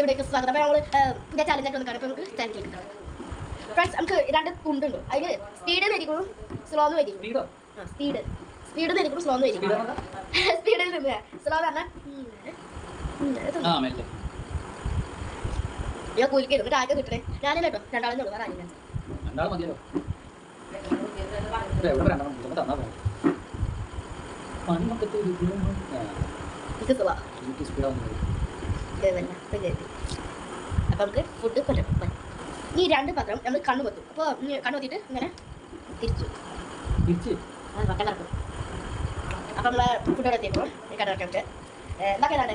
പുതിയ വീഡിയോക്ക് സ്വാഗതം. അപ്പോൾ നമ്മൾ പുതിയ ചാലഞ്ചായിട്ട് വന്നിട്ടാണ്. അപ്പോൾ നമുക്ക് ചാലഞ്ച് എടുക്കാം ഫ്രണ്ട്സ്. നമുക്ക് രണ്ട് തുണ്ടുണ്ട്, അതിന് സ്പീഡ് ആയിരിക്കും സ്ലോ എന്ന് വരും. സ്പീഡ് ആയിരിക്കും സ്ലോ എന്ന് വരും. സ്പീഡിൽ നിന്ന് സ്ലോ പറഞ്ഞാൽ ഞാൻ കൂലിക്ക് എന്നിട്ട് ആകെ കിട്ടണേ ഞാനല്ലേ കേട്ടോ. രണ്ടാളെന്നെ ഉള്ളൂ, വേറെ ആരും അപ്പൊ നമുക്ക് ഫുഡ് കൊണ്ടുവരും. ഈ രണ്ട് പാത്രം നമ്മൾ കണ്ണു പൊത്തും. അപ്പോൾ കണ്ണു പൊത്തിയിട്ട് ഇങ്ങനെ തിരിച്ചു കണ്ണറക്കും. അപ്പം നമ്മൾ ഫുഡ് ഇവിടെ എത്തിയപ്പോൾ കണ്ണറക്കാൻ നമുക്ക് ബാക്കി ഏതാണ്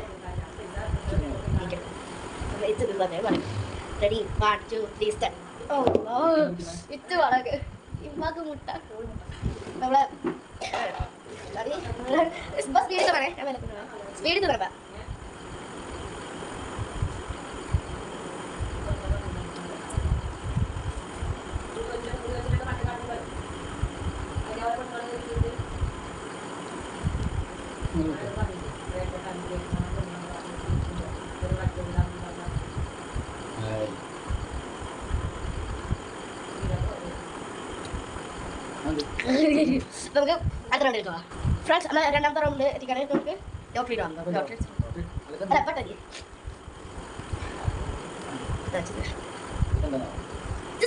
റെഡി 1 2 3 സ്റ്റാർട്ട്. ഓ ഇട്ട് വളക്ക് ഇമ്മാക്ക് മുട്ട നമ്മളെ സ്പീഡ് പറയേ സ്പീഡ് തുടങ്ങാം. നമുക്ക് അടുത്ത റൗണ്ട് എടുക്കുക ഫ്രണ്ട്സ്. നമ്മൾ രണ്ടാമത്തെ റൗണ്ട് എത്തിക്കാനായിട്ട് നമുക്ക് ലോട്ടറി ഇടാം. അല്ല പെട്ടെന്ന്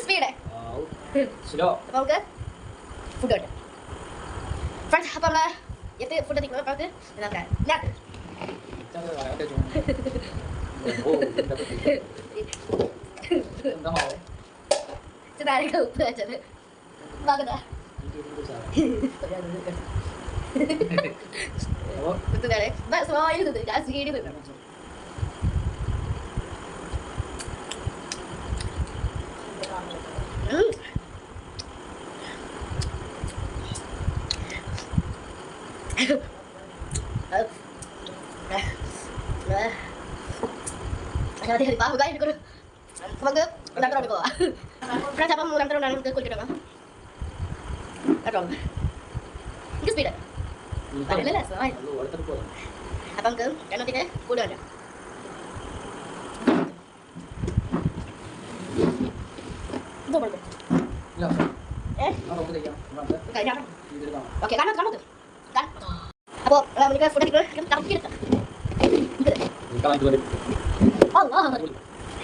സ്പീഡ് അപ്പോൾ നമുക്ക് ഫുഡ് കിട്ടും ഫ്രണ്ട്സ്. അപ്പോൾ നമ്മളെ എത്ത് ഫുഡ് എത്തിക്കുന്നത് നമുക്ക് എന്താ ഞാൻ ചെറുതായിട്ട് ഉപ്പ് വെച്ചത് വാങ്ങുന്ന നമുക്ക് രണ്ടാമത്തെ റൗണ്ട് പോവാം ഫ്രണ്ട്സ്. അപ്പം മൂന്നാമത്തെ റൗണ്ടാണ് നമുക്ക് കുളിക്കിടാം. എനിക്ക് സ്പീഡ് അല്ലേ അപ്പം നമുക്ക് എണ്ണത്തിൻ്റെ കൂടെ വേണ്ട ഓക്കെ കാണാത്ത അപ്പോൾ നമുക്ക് ഫുഡ് കറക്കിയെടുക്കാം.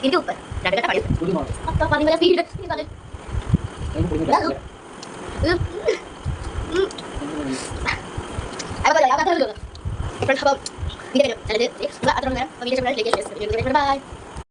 എനിക്ക് ഉപ്പ് രണ്ട് കട്ട പണി പതിമൂന്ന് സ്പീഡ് അപ്പം വീഡിയോ